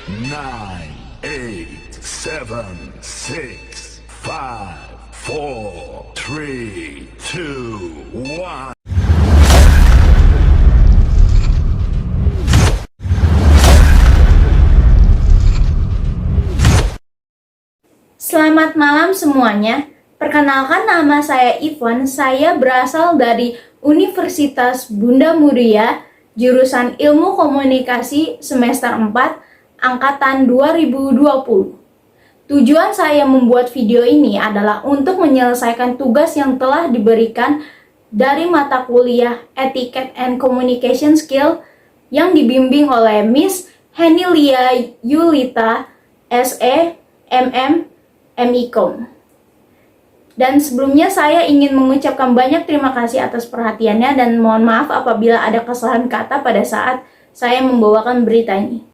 nine, eight, seven, six, five, four, three, two, one. Selamat malam semuanya. Perkenalkan, nama saya Ivan. Saya berasal dari Universitas Bunda Muria, jurusan Ilmu Komunikasi semester 4, angkatan 2020. Tujuan saya membuat video ini adalah untuk menyelesaikan tugas yang telah diberikan dari mata kuliah Etiquette and Communication Skill yang dibimbing oleh Miss Henilia Yulita, SE, MM, MIKOM. Dan sebelumnya saya ingin mengucapkan banyak terima kasih atas perhatiannya dan mohon maaf apabila ada kesalahan kata pada saat saya membawakan berita ini.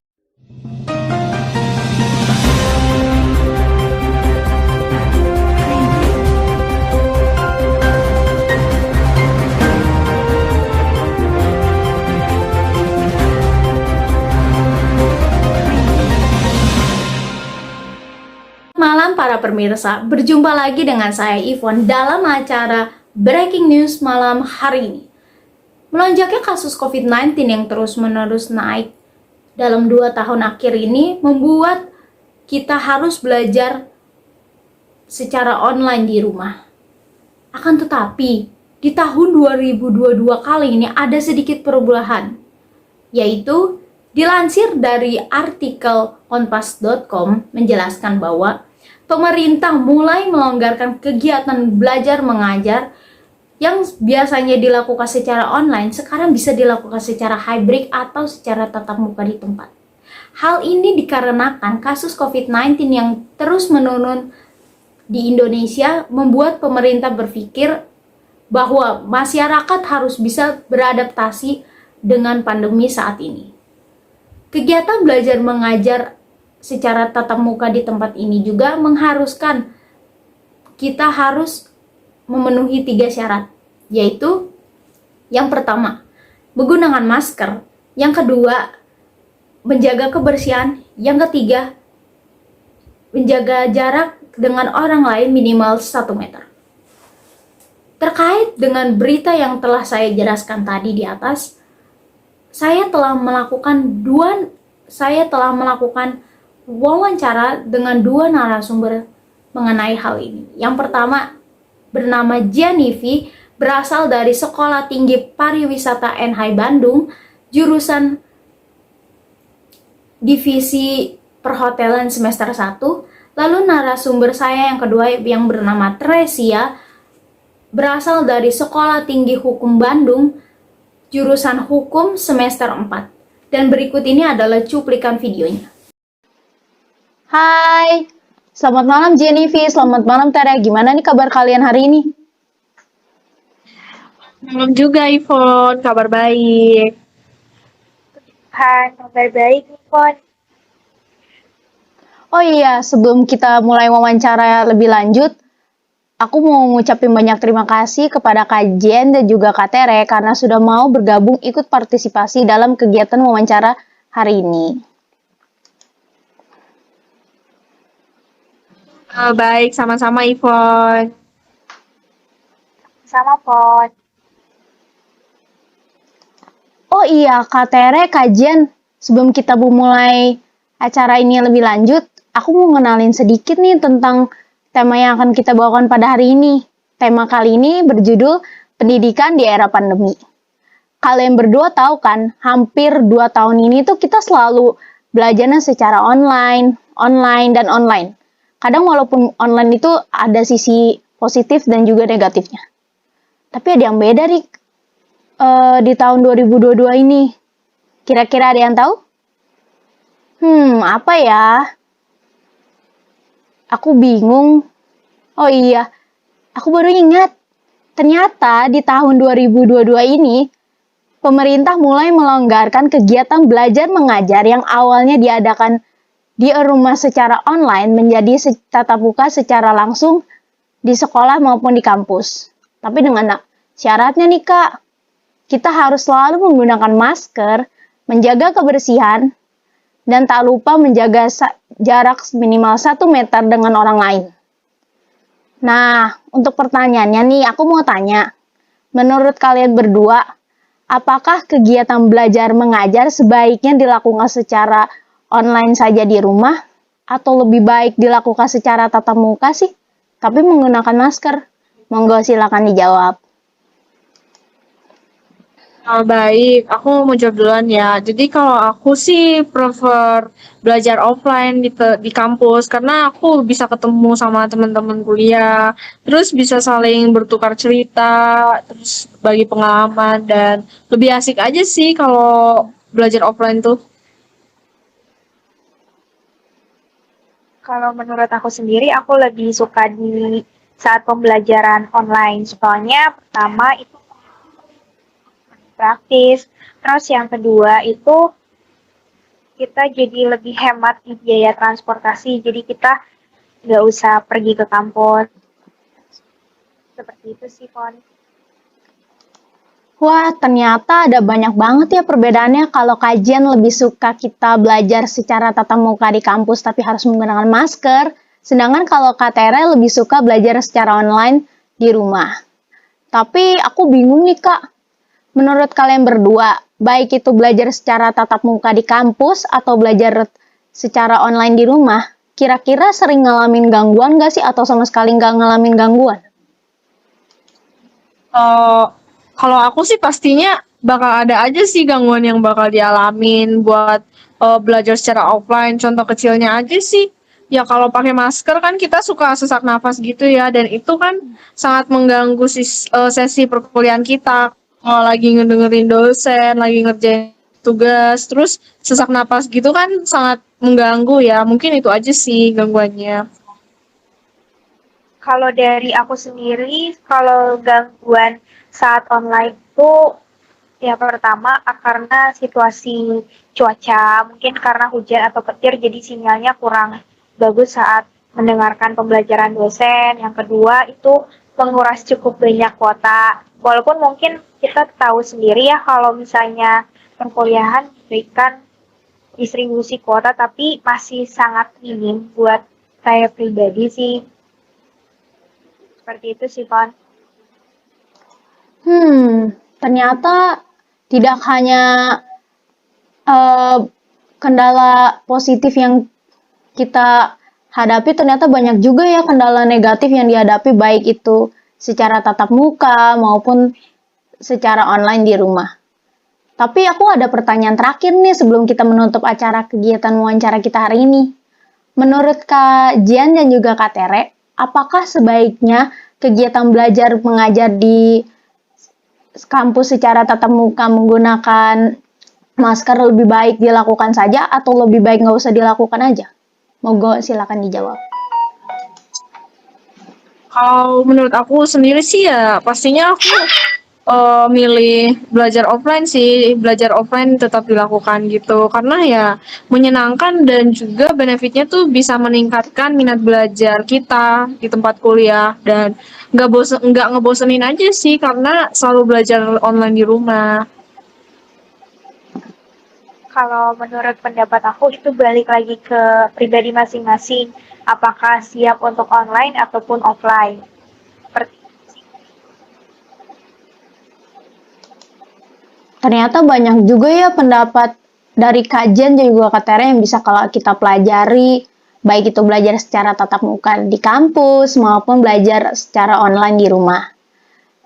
Malam para pemirsa, berjumpa lagi dengan saya Ivon dalam acara Breaking News malam hari ini. Melonjaknya kasus COVID-19 yang terus-menerus naik dalam 2 tahun akhir ini membuat kita harus belajar secara online di rumah. Akan tetapi, di tahun 2022 kali ini ada sedikit perubahan, yaitu dilansir dari artikel onpas.com menjelaskan bahwa pemerintah mulai melonggarkan kegiatan belajar mengajar yang biasanya dilakukan secara online, sekarang bisa dilakukan secara hybrid atau secara tatap muka di tempat. Hal ini dikarenakan kasus COVID-19 yang terus menurun di Indonesia membuat pemerintah berpikir bahwa masyarakat harus bisa beradaptasi dengan pandemi saat ini. Kegiatan belajar mengajar secara tatap muka di tempat ini juga mengharuskan kita harus memenuhi 3 syarat, yaitu yang pertama, menggunakan masker, yang kedua, menjaga kebersihan, yang ketiga, menjaga jarak dengan orang lain minimal 1 meter. Terkait dengan berita yang telah saya jelaskan tadi di atas, saya telah melakukan wawancara dengan 2 narasumber mengenai hal ini. Yang pertama bernama Gianivi, berasal dari Sekolah Tinggi Pariwisata NH Bandung, jurusan Divisi Perhotelan semester 1. Lalu narasumber saya yang kedua yang bernama Tresia, berasal dari Sekolah Tinggi Hukum Bandung, jurusan Hukum semester 4. Dan berikut ini adalah cuplikan videonya. Hai, selamat malam Jennifer, selamat malam Tere. Gimana nih kabar kalian hari ini? Malam juga, Ivon. Kabar baik. Hai, kabar baik, Ivon. Oh iya, sebelum kita mulai wawancara lebih lanjut, aku mau ngucapin banyak terima kasih kepada Kak Jen dan juga Kak Tere karena sudah mau bergabung ikut partisipasi dalam kegiatan wawancara hari ini. Baik, sama-sama, Ivon. Sama, Pon. Oh iya, Kak Tere, Kak Jen, sebelum kita mulai acara ini lebih lanjut, aku mau ngenalin sedikit nih tentang tema yang akan kita bawakan pada hari ini. Tema kali ini berjudul Pendidikan di Era Pandemi. Kalian berdua tahu kan, hampir 2 tahun ini tuh kita selalu belajarnya secara online, dan online. Kadang walaupun online itu ada sisi positif dan juga negatifnya. Tapi ada yang beda nih di tahun 2022 ini. Kira-kira ada yang tahu? Apa ya? Aku bingung. Oh iya, aku baru ingat. Ternyata di tahun 2022 ini, pemerintah mulai melonggarkan kegiatan belajar mengajar yang awalnya diadakan di rumah secara online menjadi tatap muka secara langsung di sekolah maupun di kampus. Tapi dengan syaratnya nih Kak, kita harus selalu menggunakan masker, menjaga kebersihan, dan tak lupa menjaga jarak minimal 1 meter dengan orang lain. Nah, untuk pertanyaannya nih, aku mau tanya, menurut kalian berdua, apakah kegiatan belajar mengajar sebaiknya dilakukan secara online saja di rumah, atau lebih baik dilakukan secara tatap muka sih, tapi menggunakan masker? Monggo silakan dijawab. Baik, aku mau jawab duluan ya. Jadi kalau aku sih prefer belajar offline di kampus karena aku bisa ketemu sama teman-teman kuliah, terus bisa saling bertukar cerita, terus bagi pengalaman dan lebih asik aja sih kalau belajar offline tuh. Kalau menurut aku sendiri, aku lebih suka di saat pembelajaran online. Soalnya pertama itu praktis, terus yang kedua itu kita jadi lebih hemat di biaya transportasi. Jadi kita nggak usah pergi ke kampus. Seperti itu sih, Pon. Wah, ternyata ada banyak banget ya perbedaannya kalau kajian lebih suka kita belajar secara tatap muka di kampus tapi harus menggunakan masker, sedangkan kalau KTR lebih suka belajar secara online di rumah. Tapi aku bingung nih Kak, menurut kalian berdua, baik itu belajar secara tatap muka di kampus atau belajar secara online di rumah, kira-kira sering ngalamin gangguan nggak sih atau sama sekali nggak ngalamin gangguan? Eh, Kalau aku sih pastinya bakal ada aja sih gangguan yang bakal dialamin buat belajar secara offline. Contoh kecilnya aja sih, ya kalau pakai masker kan kita suka sesak nafas gitu ya, dan itu kan sangat mengganggu sesi perkuliahan kita. Kalau lagi ngedengerin dosen, lagi ngerjain tugas, terus sesak napas gitu kan sangat mengganggu ya. Mungkin itu aja sih gangguannya. Kalau dari aku sendiri, kalau gangguan saat online itu ya pertama karena situasi cuaca, mungkin karena hujan atau petir jadi sinyalnya kurang bagus saat mendengarkan pembelajaran dosen. Yang kedua itu menguras cukup banyak kuota. Walaupun mungkin kita tahu sendiri ya kalau misalnya perkuliahan diberikan distribusi kuota tapi masih sangat minim buat saya pribadi sih. Seperti itu sih, Pon. Ternyata tidak hanya eh, kendala positif yang kita hadapi, ternyata banyak juga ya kendala negatif yang dihadapi baik itu secara tatap muka maupun secara online di rumah. Tapi aku ada pertanyaan terakhir nih sebelum kita menutup acara kegiatan wawancara kita hari ini. Menurut Kak Jian dan juga Kak Tere, apakah sebaiknya kegiatan belajar mengajar di kampus secara tatap muka menggunakan masker lebih baik dilakukan saja atau lebih baik nggak usah dilakukan aja? Monggo silakan dijawab. Kalau menurut aku sendiri sih ya pastinya aku milih belajar offline sih. Belajar offline tetap dilakukan gitu karena ya menyenangkan dan juga benefitnya tuh bisa meningkatkan minat belajar kita di tempat kuliah dan nggak ngebosenin aja sih karena selalu belajar online di rumah. Kalau menurut pendapat aku itu balik lagi ke pribadi masing-masing. Apakah siap untuk online ataupun offline. Seperti Ternyata banyak juga ya pendapat dari kajian dan juga Kak yang bisa kalau kita pelajari, baik itu belajar secara tatap muka di kampus maupun belajar secara online di rumah.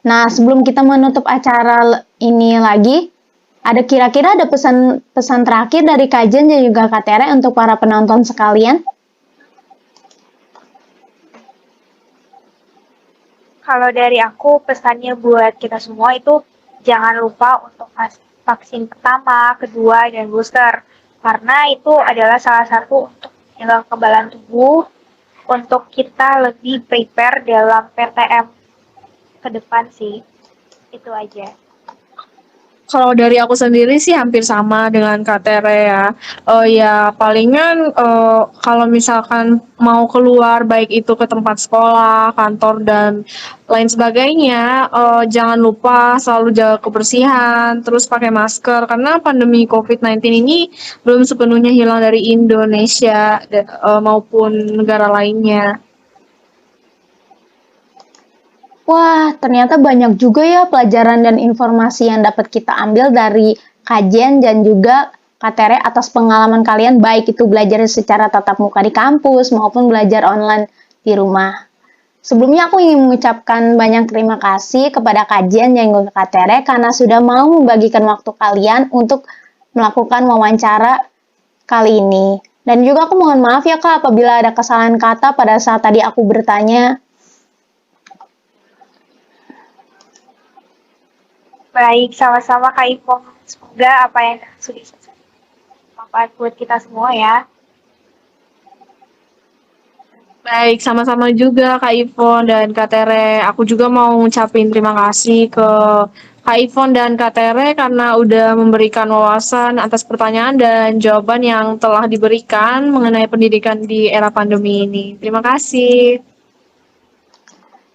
Nah, sebelum kita menutup acara ini lagi, kira-kira ada pesan terakhir dari kajian dan juga Kak untuk para penonton sekalian? kalau dari aku pesannya buat kita semua itu jangan lupa untuk vaksin pertama, kedua, dan booster. Karena itu adalah salah satu untuk menjaga kekebalan tubuh untuk kita lebih prepare dalam PTM ke depan sih. Itu aja. Kalau dari aku sendiri sih hampir sama dengan Kak Tere ya. Ya palingan kalau misalkan mau keluar baik itu ke tempat sekolah, kantor dan lain sebagainya, jangan lupa selalu jaga kebersihan, terus pakai masker karena pandemi COVID-19 ini belum sepenuhnya hilang dari Indonesia maupun negara lainnya. Wah, ternyata banyak juga ya pelajaran dan informasi yang dapat kita ambil dari kajian dan juga Katere atas pengalaman kalian baik itu belajar secara tatap muka di kampus maupun belajar online di rumah. Sebelumnya aku ingin mengucapkan banyak terima kasih kepada kajian dan juga Katere karena sudah mau membagikan waktu kalian untuk melakukan wawancara kali ini. Dan juga aku mohon maaf ya Kak apabila ada kesalahan kata pada saat tadi aku bertanya. Baik, sama-sama Kak Ipong. Semoga apa yang sudah disampaikan bermanfaat buat kita semua ya. Baik, sama-sama juga Kak Ivon dan Kak Tere. Aku juga mau ngucapin terima kasih ke Kak Ivon dan Kak Tere karena udah memberikan wawasan atas pertanyaan dan jawaban yang telah diberikan mengenai pendidikan di era pandemi ini. Terima kasih.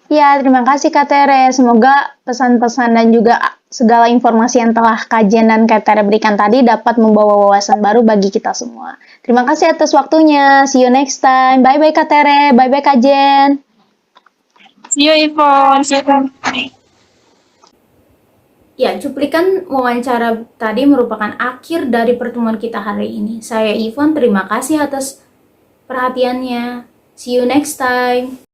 Ya, terima kasih Kak Tere. Semoga pesan-pesan dan juga segala informasi yang telah kajian dan Kak Tere berikan tadi dapat membawa wawasan baru bagi kita semua. Terima kasih atas waktunya. See you next time. Bye-bye Kak Tere. Bye-bye Kak Jen. See you Ivon. See you. Ya, cuplikan wawancara tadi merupakan akhir dari pertemuan kita hari ini. Saya Ivon, terima kasih atas perhatiannya. See you next time.